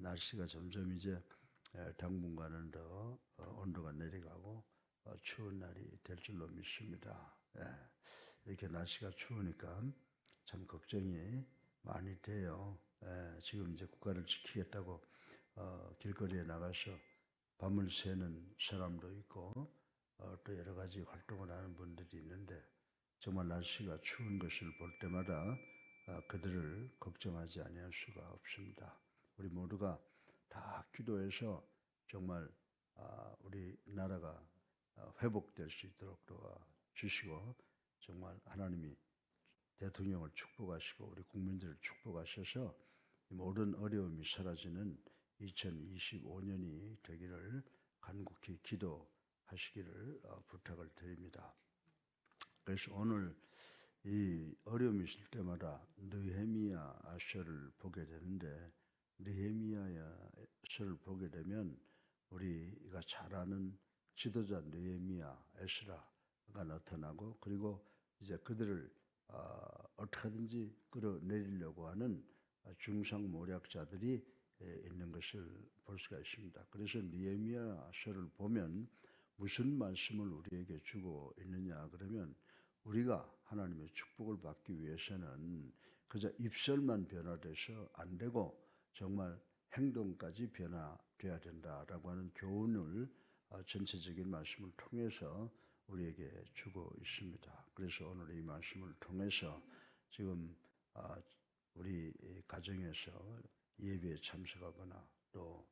날씨가 점점 이제 당분간은 더 온도가 내려가고 추운 날이 될 줄로 믿습니다. 이렇게 날씨가 추우니까 참 걱정이 많이 돼요. 지금 이제 국가를 지키겠다고 길거리에 나가서 밤을 새는 사람도 있고 또 여러 가지 활동을 하는 분들이 있는데 정말 날씨가 추운 것을 볼 때마다 그들을 걱정하지 아니할 수가 없습니다. 우리 모두가 다 기도해서 정말 우리 나라가 회복될 수 있도록 도와주시고 정말 하나님이 대통령을 축복하시고 우리 국민들을 축복하셔서 모든 어려움이 사라지는 2025년이 되기를 간곡히 기도하시기를 부탁을 드립니다. 그래서 오늘 이 어려움이 있을 때마다 느헤미야서를 보게 되는데 느헤미야서를 보게 되면 우리가 잘 아는 지도자 느헤미야, 에스라가 나타나고 그리고 이제 그들을 어떻게든지 끌어내리려고 하는 중상모략자들이 있는 것을 볼 수가 있습니다. 그래서 느헤미야서를 보면 무슨 말씀을 우리에게 주고 있느냐 그러면 우리가 하나님의 축복을 받기 위해서는 그저 입술만 변화돼서 안 되고 정말 행동까지 변화돼야 된다라고 하는 교훈을 전체적인 말씀을 통해서 우리에게 주고 있습니다. 그래서 오늘 이 말씀을 통해서 지금 우리 가정에서 예배에 참석하거나 또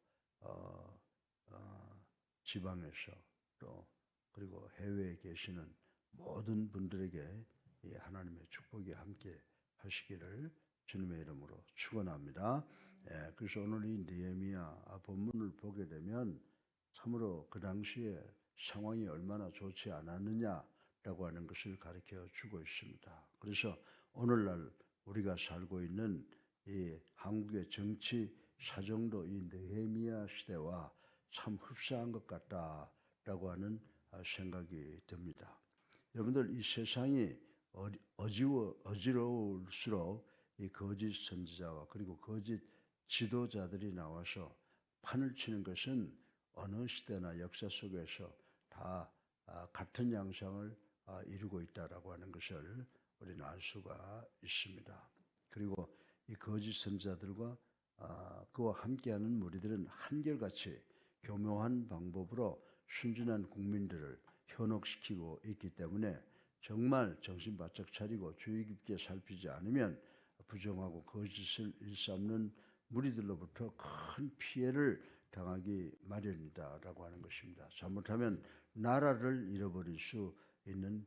지방에서 또 그리고 해외에 계시는 모든 분들에게 하나님의 축복이 함께 하시기를 주님의 이름으로 축원합니다. 그래서 오늘 이 느헤미야 본문을 보게 되면 참으로 그 당시에 상황이 얼마나 좋지 않았느냐라고 하는 것을 가르쳐 주고 있습니다. 그래서 오늘날 우리가 살고 있는 이 한국의 정치 사정도 이 느헤미야 시대와 참 흡사한 것 같다라고 하는 생각이 듭니다. 여러분들 이 세상이 어지러울수록 이 거짓 선지자와 그리고 거짓 지도자들이 나와서 판을 치는 것은 어느 시대나 역사 속에서 다 같은 양상을 이루고 있다라고 하는 것을 우리는 알 수가 있습니다. 그리고 이 거짓 선지자들과 그와 함께하는 무리들은 한결같이 교묘한 방법으로 순진한 국민들을 현혹시키고 있기 때문에 정말 정신 바짝 차리고 주의 깊게 살피지 않으면 부정하고 거짓을 일삼는 무리들로부터 큰 피해를 당하기 마련이다라고 하는 것입니다. 잘못하면 나라를 잃어버릴 수 있는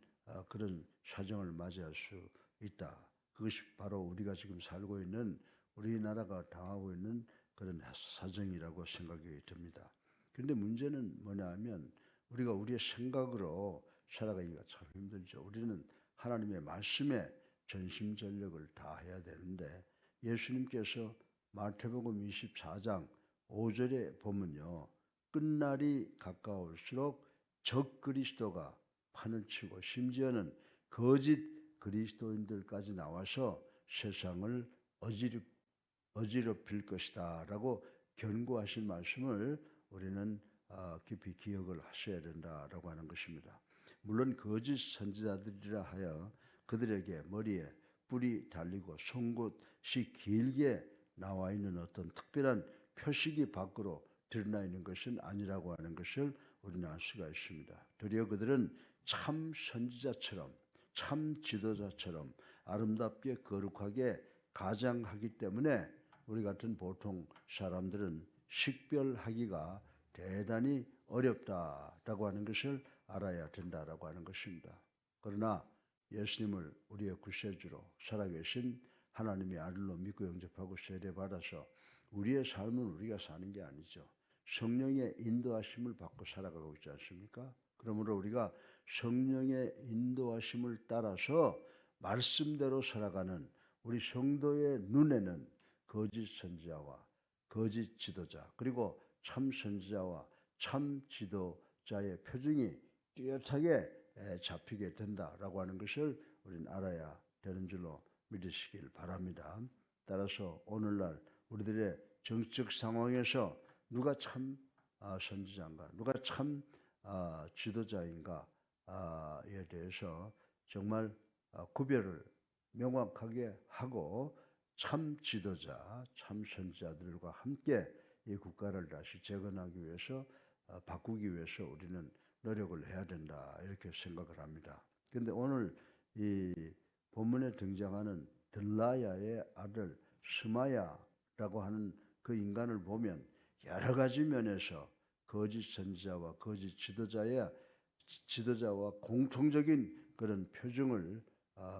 그런 사정을 맞이할 수 있다. 그것이 바로 우리가 지금 살고 있는 우리나라가 당하고 있는 그런 사정이라고 생각이 듭니다. 그런데 문제는 뭐냐 하면 우리가 우리의 생각으로 살아가기가 참 힘들죠. 우리는 하나님의 말씀에 전심전력을 다해야 되는데 예수님께서 마태복음 24장 5절에 보면요. 끝날이 가까울수록 적 그리스도가 판을 치고 심지어는 거짓 그리스도인들까지 나와서 세상을 어지럽힐 것이다 라고 경고하신 말씀을 우리는 깊이 기억을 하셔야 된다라고 하는 것입니다. 물론 거짓 선지자들이라 하여 그들에게 머리에 뿔이 달리고 송곳이 길게 나와 있는 어떤 특별한 표식이 밖으로 드러나 있는 것은 아니라고 하는 것을 우리는 알 수가 있습니다. 도리어 그들은 참 선지자처럼 참 지도자처럼 아름답게 거룩하게 가장하기 때문에 우리 같은 보통 사람들은 식별하기가 대단히 어렵다라고 하는 것을 알아야 된다라고 하는 것입니다. 그러나 예수님을 우리의 구세주로 살아계신 하나님의 아들로 믿고 영접하고 세례받아서 우리의 삶은 우리가 사는 게 아니죠. 성령의 인도하심을 받고 살아가고 있지 않습니까? 그러므로 우리가 성령의 인도하심을 따라서 말씀대로 살아가는 우리 성도의 눈에는 거짓 선지자와 거짓 지도자 그리고 참 선지자와 참 지도자의 표징이 뚜렷하게 잡히게 된다라고 하는 것을 우리는 알아야 되는 줄로 믿으시길 바랍니다. 따라서 오늘날 우리들의 정치적 상황에서 누가 참 선지자인가, 누가 참 지도자인가에 대해서 정말 구별을 명확하게 하고 참 지도자, 참 선지자들과 함께 이 국가를 다시 재건하기 위해서 바꾸기 위해서 우리는 노력을 해야 된다 이렇게 생각을 합니다. 그런데 오늘 이 본문에 등장하는 들라야의 아들 스마야라고 하는 그 인간을 보면 여러 가지 면에서 거짓 선지자와 거짓 지도자와 공통적인 그런 표정을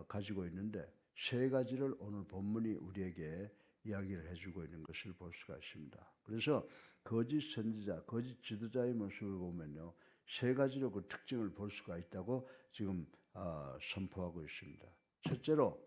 가지고 있는데 세 가지를 오늘 본문이 우리에게 이야기를 해주고 있는 것을 볼 수가 있습니다. 그래서 거짓 선지자, 거짓 지도자의 모습을 보면요, 세 가지로 그 특징을 볼 수가 있다고 지금 선포하고 있습니다. 첫째로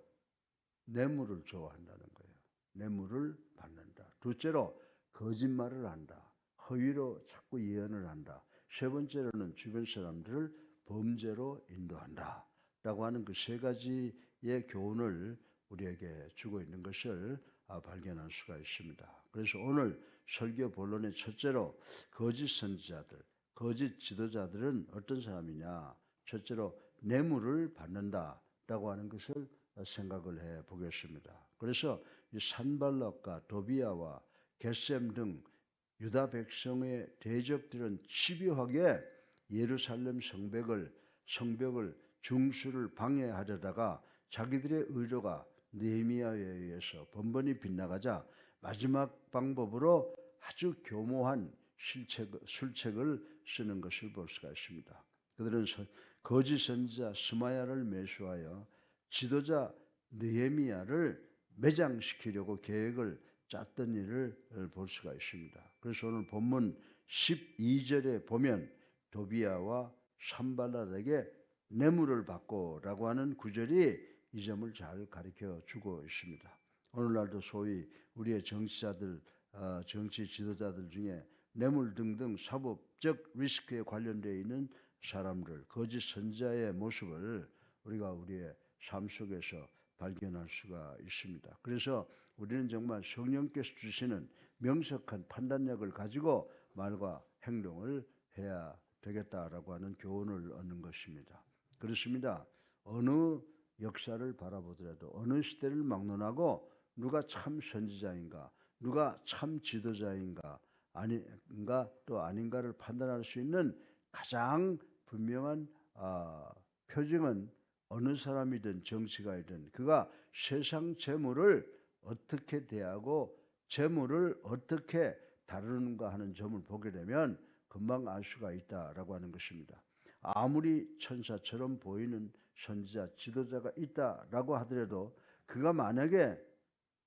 뇌물을 좋아한다는 거예요. 뇌물을 받는다. 둘째로 거짓말을 한다. 허위로 자꾸 예언을 한다. 세 번째로는 주변 사람들을 범죄로 인도한다. 라고 하는 그 세 가지의 교훈을 우리에게 주고 있는 것을 발견할 수가 있습니다. 그래서 오늘 설교 본론의 첫째로 거짓 선지자들, 거짓 지도자들은 어떤 사람이냐? 첫째로 뇌물을 받는다라고 하는 것을 생각을 해 보겠습니다. 그래서 이 산발락과 도비아와 겟셈 등 유다 백성의 대적들은 집요하게 예루살렘 성벽을 중수를 방해하려다가 자기들의 의도가 느헤미야에 의해서 번번이 빗나가자 마지막 방법으로 아주 교모한 술책을 쓰는 것을 볼 수가 있습니다. 그들은 거짓 선지자 스마야를 매수하여 지도자 느헤미야를 매장시키려고 계획을 짰던 일을 볼 수가 있습니다. 그래서 오늘 본문 12절에 보면 도비아와 산발랏에게 뇌물을 받고라고 하는 구절이 이 점을 잘 가르쳐 주고 있습니다. 오늘날도 소위 우리의 정치자들, 정치 지도자들 중에 뇌물 등등 사법적 리스크에 관련되어 있는 사람들, 거짓 선지자의 모습을 우리가 우리의 삶 속에서 발견할 수가 있습니다. 그래서 우리는 정말 성령께서 주시는 명석한 판단력을 가지고 말과 행동을 해야 되겠다라고 하는 교훈을 얻는 것입니다. 그렇습니다. 어느 역사를 바라보더라도 어느 시대를 막론하고 누가 참 선지자인가, 누가 참 지도자인가, 아닌가 또 아닌가를 판단할 수 있는 가장 분명한 표징은 어느 사람이든 정치가이든 그가 세상 재물을 어떻게 대하고 재물을 어떻게 다루는가 하는 점을 보게 되면 금방 알 수가 있다라고 하는 것입니다. 아무리 천사처럼 보이는 선지자, 지도자가 있다라고 하더라도 그가 만약에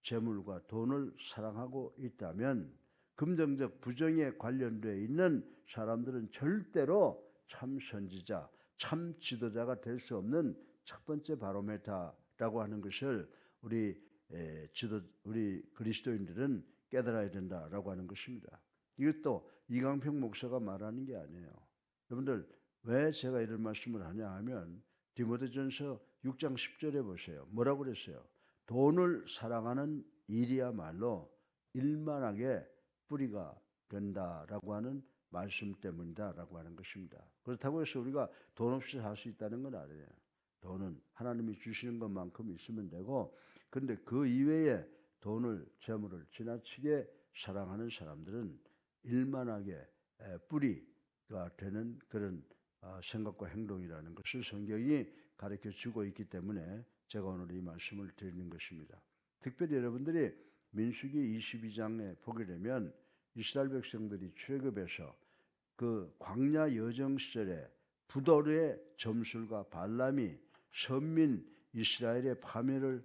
재물과 돈을 사랑하고 있다면 금전적 부정에 관련되어 있는 사람들은 절대로 참 선지자, 참 지도자가 될 수 없는 첫 번째 바로메타라고 하는 것을 우리 그리스도인들은 깨달아야 된다라고 하는 것입니다. 이것도 이강평 목사가 말하는 게 아니에요. 여러분들 왜 제가 이런 말씀을 하냐 하면 디모데전서 6장 10절에 보세요. 뭐라고 그랬어요? 돈을 사랑하는 일이야말로 일만하게 뿌리가 된다라고 하는 말씀 때문이다라고 하는 것입니다. 그렇다고 해서 우리가 돈 없이 살 수 있다는 건 아니에요. 돈은 하나님이 주시는 것만큼 있으면 되고, 그런데 그 이외에 돈을, 재물을 지나치게 사랑하는 사람들은 일만하게 뿌리가 되는 그런 생각과 행동이라는 것을 성경이 가르쳐 주고 있기 때문에 제가 오늘 이 말씀을 드리는 것입니다. 특별히 여러분들이 민수기 22장에 보게 되면 이스라엘 백성들이 출애굽에서 그 광야 여정 시절에 부돌의 점술과 발람이 선민 이스라엘의 파멸을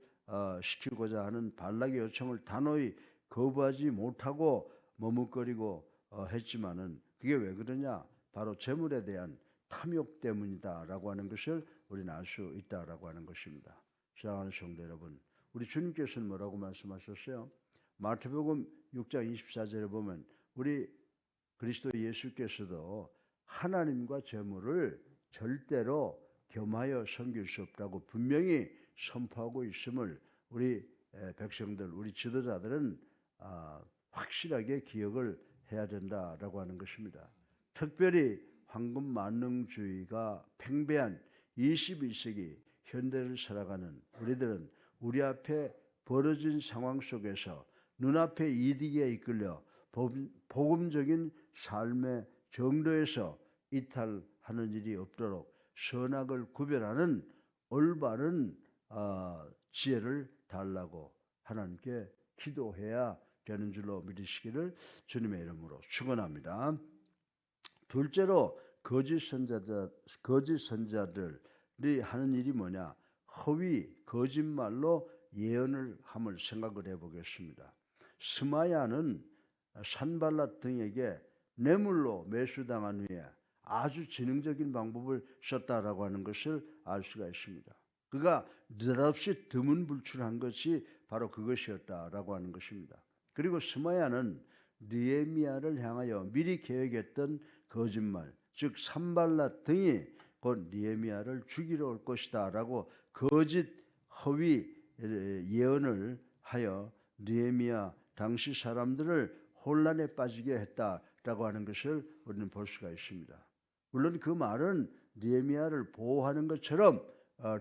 시키고자 하는 발락의 요청을 단호히 거부하지 못하고 머뭇거리고 했지만은 그게 왜 그러냐? 바로 재물에 대한 탐욕 때문이다라고 하는 것을 우리는 알 수 있다라고 하는 것입니다. 사랑하는 성도 여러분, 우리 주님께서는 뭐라고 말씀하셨어요? 마태복음 6장 24절에 보면 우리 그리스도 예수께서도 하나님과 재물을 절대로 겸하여 섬길 수 없다고 분명히 선포하고 있음을 우리 백성들, 우리 지도자들은 확실하게 기억을 해야 된다라고 하는 것입니다. 특별히 황금 만능주의가 팽배한 21세기 현대를 살아가는 우리들은 우리 앞에 벌어진 상황 속에서 눈앞의 이득에 이끌려 복음적인 삶의 정도에서 이탈하는 일이 없도록 선악을 구별하는 올바른 지혜를 달라고 하나님께 기도해야 되는 줄로 믿으시기를 주님의 이름으로 축원합니다. 둘째로 거짓 선자들이 하는 일이 뭐냐? 허위, 거짓말로 예언을 함을 생각을 해보겠습니다. 스마야는 산발랏 등에게 뇌물로 매수당한 후에 아주 지능적인 방법을 썼다라고 하는 것을 알 수가 있습니다. 그가 느닷없이 드문불출한 것이 바로 그것이었다라고 하는 것입니다. 그리고 스마야는 느헤미야를 향하여 미리 계획했던 거짓말, 즉 산발랏 등이 곧 느헤미야를 죽이러 올 것이다라고 거짓 허위 예언을 하여 느헤미야 당시 사람들을 혼란에 빠지게 했다라고 하는 것을 우리는 볼 수가 있습니다. 물론 그 말은 느헤미야를 보호하는 것처럼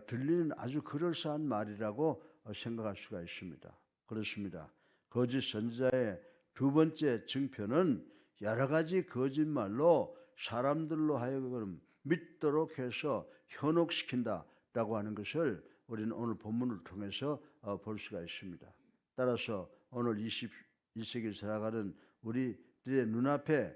들리는 아주 그럴싸한 말이라고 생각할 수가 있습니다. 그렇습니다. 거짓 선지자의 두 번째 증표는 여러 가지 거짓말로 사람들로 하여금 믿도록 해서 현혹시킨다라고 하는 것을 우리는 오늘 본문을 통해서 볼 수가 있습니다. 따라서 오늘 21세기를 살아가는 우리들의 눈앞에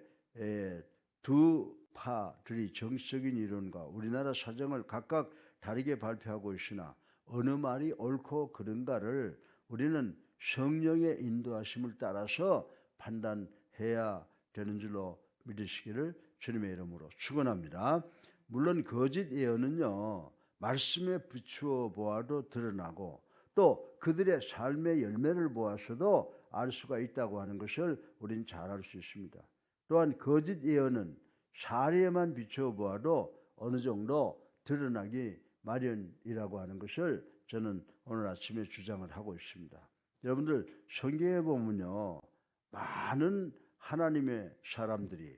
두 파들이 정치적인 이론과 우리나라 사정을 각각 다르게 발표하고 있으나 어느 말이 옳고 그른가를 우리는 성령의 인도하심을 따라서 판단해야 되는 줄로 믿으시기를 주님의 이름으로 축원합니다. 물론 거짓 예언은요, 말씀에 비추어 보아도 드러나고 또 그들의 삶의 열매를 보아서도 알 수가 있다고 하는 것을 우리는 잘 알 수 있습니다. 또한 거짓 예언은 사례에만 비추어 보아도 어느 정도 드러나기 마련이라고 하는 것을 저는 오늘 아침에 주장을 하고 있습니다. 여러분들 성경에 보면요, 많은 하나님의 사람들이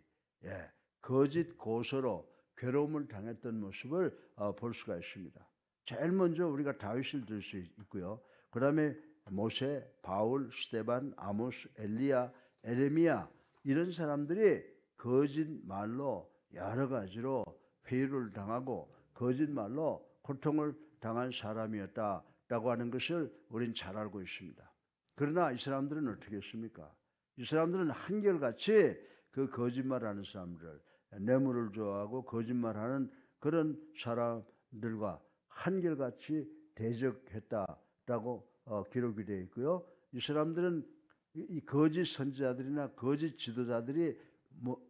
거짓 고소로 괴로움을 당했던 모습을 볼 수가 있습니다. 제일 먼저 우리가 다윗을 들 수 있고요. 그 다음에 모세, 바울, 스데반, 아모스, 엘리야, 에레미야 이런 사람들이 거짓말로 여러 가지로 회유를 당하고 거짓말로 고통을 당한 사람이었다라고 하는 것을 우리는 잘 알고 있습니다. 그러나 이 사람들은 어떻게 했습니까? 이 사람들은 한결같이 그 거짓말하는 사람들, 뇌물을 좋아하고 거짓말하는 그런 사람들과 한결같이 대적했다라고 기록이 되어 있고요. 이 사람들은 이 거짓 선지자들이나 거짓 지도자들이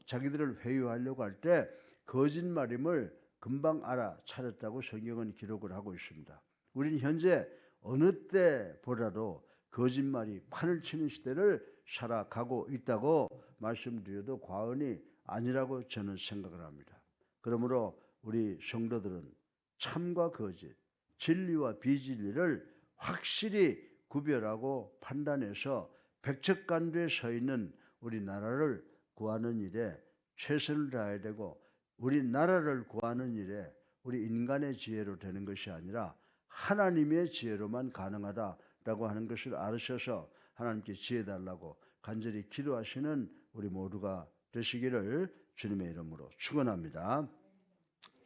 자기들을 회유하려고 할 때 거짓말임을 금방 알아차렸다고 성경은 기록을 하고 있습니다. 우리는 현재 어느 때보다도 거짓말이 판을 치는 시대를 살아가고 있다고 말씀드려도 과언이 아니라고 저는 생각을 합니다. 그러므로 우리 성도들은 참과 거짓, 진리와 비진리를 확실히 구별하고 판단해서 백척간두에 서 있는 우리나라를 구하는 일에 최선을 다해야 되고, 우리나라를 구하는 일에 우리 인간의 지혜로 되는 것이 아니라 하나님의 지혜로만 가능하다라고 하는 것을 알으셔서 하나님께 지혜 달라고 간절히 기도하시는 우리 모두가 되시기를 주님의 이름으로 축원합니다.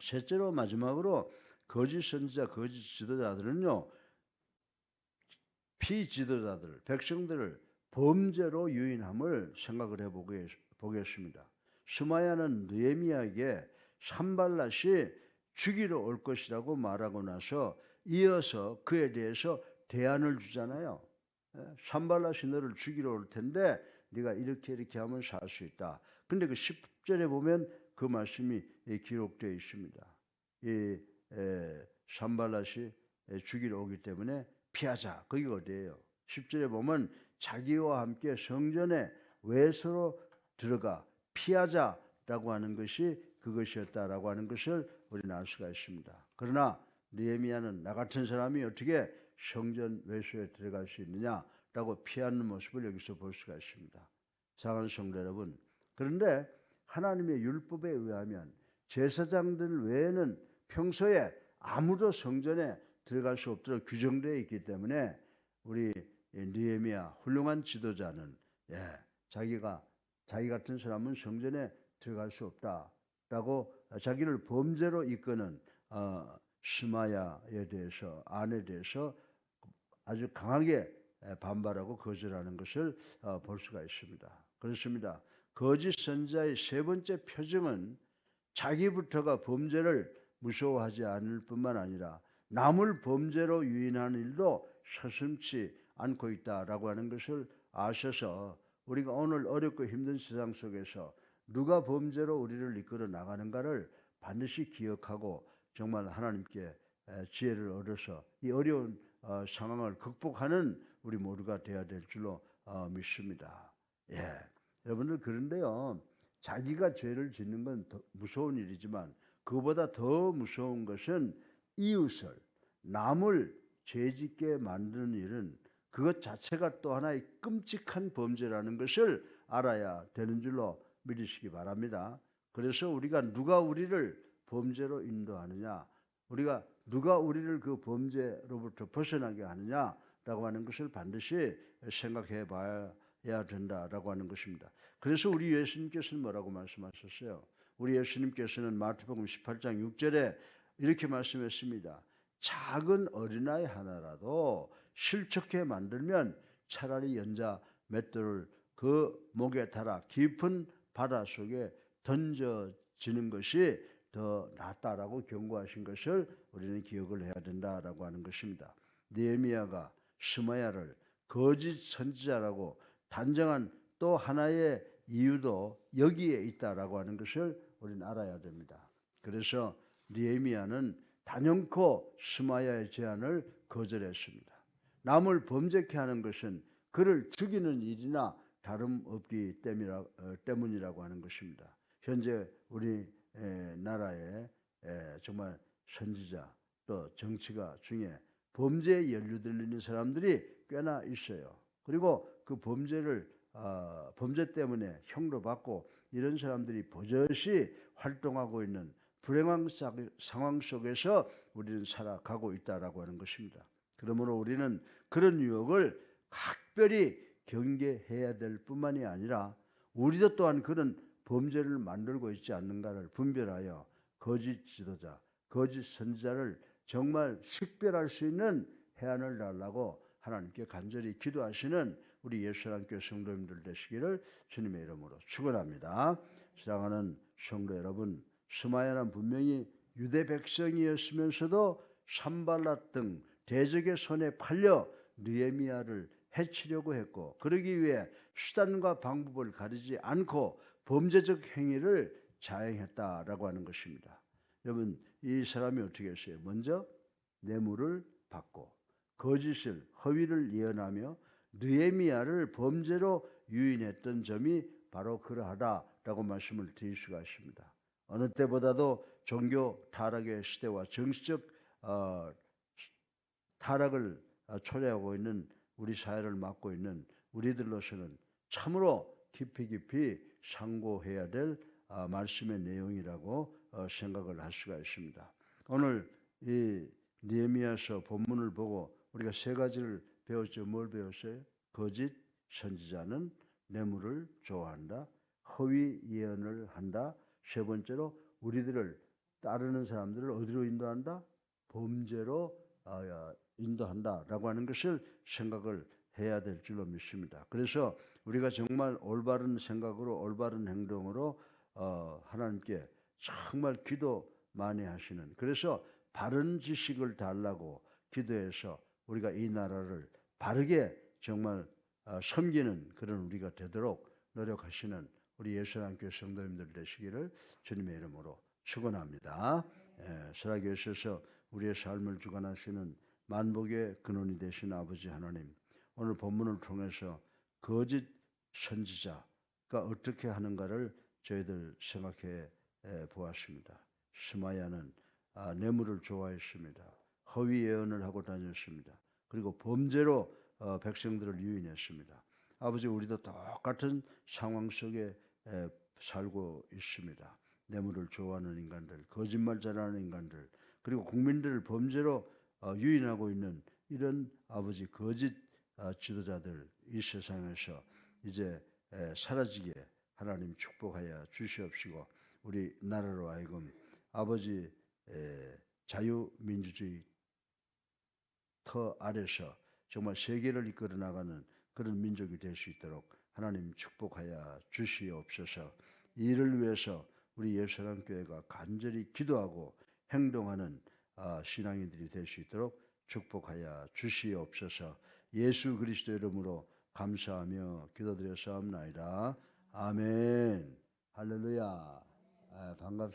셋째로 마지막으로 거짓 선지자, 거짓 지도자들은요, 피지도자들, 백성들을 범죄로 유인함을 생각을 해보겠습니다. 스마야는 느헤미야에게 산발랏이 죽이러 올 것이라고 말하고 나서 이어서 그에 대해서 대안을 주잖아요. 산발랏이 너를 죽이러 올 텐데 네가 이렇게 하면 살 수 있다. 근데 그 10절에 보면 그 말씀이 기록되어 있습니다. 이 산발랏이 죽이러 오기 때문에 피하자. 거기가 어디예요? 10절에 보면 자기와 함께 성전에 외소로 들어가 피하자라고 하는 것이 그것이었다라고 하는 것을 우리는 알 수가 있습니다. 그러나 느헤미야는 나 같은 사람이 어떻게 성전 외소에 들어갈 수 있느냐라고 피하는 모습을 여기서 볼 수가 있습니다. 사랑하는 성도 여러분, 그런데 하나님의 율법에 의하면 제사장들 외에는 평소에 아무도 성전에 들어갈 수 없도록 규정되어 있기 때문에 우리 느헤미야 훌륭한 지도자는 자기 같은 사람은 성전에 들어갈 수 없다라고 자기를 범죄로 이끄는 스마야에 대해서 안에 대해서 아주 강하게 반발하고 거절하는 것을 볼 수가 있습니다. 그렇습니다. 거짓 선지자의 세 번째 표징은 자기부터가 범죄를 무서워하지 않을 뿐만 아니라 남을 범죄로 유인하는 일도 서슴지 않고 있다라고 하는 것을 아셔서 우리가 오늘 어렵고 힘든 세상 속에서 누가 범죄로 우리를 이끌어 나가는가를 반드시 기억하고 정말 하나님께 지혜를 얻어서 이 어려운 상황을 극복하는 우리 모두가 되어야 될 줄로 믿습니다. 여러분들 그런데요, 자기가 죄를 짓는 건 더 무서운 일이지만 그보다 더 무서운 것은 이웃을 남을 죄짓게 만드는 일은 그것 자체가 또 하나의 끔찍한 범죄라는 것을 알아야 되는 줄로 믿으시기 바랍니다. 그래서 우리가 누가 우리를 범죄로 인도하느냐, 우리가 누가 우리를 그 범죄로부터 벗어나게 하느냐라고 하는 것을 반드시 생각해 봐야 된다라고 하는 것입니다. 그래서 우리 예수님께서는 뭐라고 말씀하셨어요? 우리 예수님께서는 마태복음 18장 6절에 이렇게 말씀했습니다. 작은 어린아이 하나라도 실족해 만들면 차라리 연자 맷돌을 그 목에 달아 깊은 바다 속에 던져지는 것이 더 낫다라고 경고하신 것을 우리는 기억을 해야 된다라고 하는 것입니다. 느헤미야가 스마야를 거짓 선지자라고 단정한 또 하나의 이유도 여기에 있다라고 하는 것을 우리는 알아야 됩니다. 그래서 느헤미야는 단연코 스마야의 제안을 거절했습니다. 남을 범죄케 하는 것은 그를 죽이는 일이나 다름없기 때문이라고 하는 것입니다. 현재 우리 나라에 정말 선지자 또 정치가 중에 범죄에 연루되는 사람들이 꽤나 있어요. 그리고 그 범죄 때문에 형도 받고 이런 사람들이 버젓이 활동하고 있는 불행한 상황 속에서 우리는 살아가고 있다라고 하는 것입니다. 그러므로 우리는 그런 유혹을 각별히 경계해야 될 뿐만이 아니라 우리도 또한 그런 범죄를 만들고 있지 않는가를 분별하여 거짓 지도자, 거짓 선지자를 정말 식별할 수 있는 해안을 달라고 하나님께 간절히 기도하시는 우리 예수님께 성도님들 되시기를 주님의 이름으로 축원합니다. 사랑하는 성도 여러분, 스마야는 분명히 유대 백성이었으면서도 산발랏 등 대적의 손에 팔려 느헤미야를 해치려고 했고 그러기 위해 수단과 방법을 가리지 않고 범죄적 행위를 자행했다라고 하는 것입니다. 여러분, 이 사람이 어떻게 했어요? 먼저 뇌물을 받고 거짓을 허위를 예언하며 느헤미야를 범죄로 유인했던 점이 바로 그러하다라고 말씀을 드릴 수가 있습니다. 어느 때보다도 종교 타락의 시대와 정치적 타락을 초래하고 있는 우리 사회를 맡고 있는 우리들로서는 참으로 깊이 상고해야 될 말씀의 내용이라고 생각을 할 수가 있습니다. 오늘 이 느헤미야서 본문을 보고 우리가 세 가지를 배웠죠. 뭘 배웠어요? 거짓 선지자는 뇌물을 좋아한다. 허위 예언을 한다. 세 번째로 우리들을 따르는 사람들을 어디로 인도한다? 범죄로 인도한다라고 하는 것을 생각을 해야 될 줄로 믿습니다. 그래서 우리가 정말 올바른 생각으로 올바른 행동으로 하나님께 정말 기도 많이 하시는, 그래서 바른 지식을 달라고 기도해서 우리가 이 나라를 바르게 정말 섬기는 그런 우리가 되도록 노력하시는 우리 예수님께 성도님들 되시기를 주님의 이름으로 축원합니다. 살아계셔서 우리의 삶을 주관하시는 만복의 근원이 되신 아버지 하나님, 오늘 본문을 통해서 거짓 선지자가 어떻게 하는가를 저희들 생각해 보았습니다. 스마야는 뇌물을 좋아했습니다. 허위 예언을 하고 다녔습니다. 그리고 범죄로 백성들을 유인했습니다. 아버지 우리도 똑같은 상황 속에 살고 있습니다. 뇌물을 좋아하는 인간들, 거짓말 잘하는 인간들, 그리고 국민들을 범죄로 유인하고 있는 이런 아버지 거짓 지도자들 이 세상에서 이제 사라지게 하나님 축복하여 주시옵시고 우리 나라로 하여금 아버지 자유민주주의 터 아래서 정말 세계를 이끌어 나가는 그런 민족이 될 수 있도록 하나님 축복하여 주시옵소서. 이를 위해서 우리 예수사랑교회가 간절히 기도하고 행동하는 신앙인들이 될 수 있도록 축복하여 주시옵소서. 예수 그리스도의 이름으로 감사하며 기도드렸사옵나이다. 아멘. 할렐루야. 반갑습니다.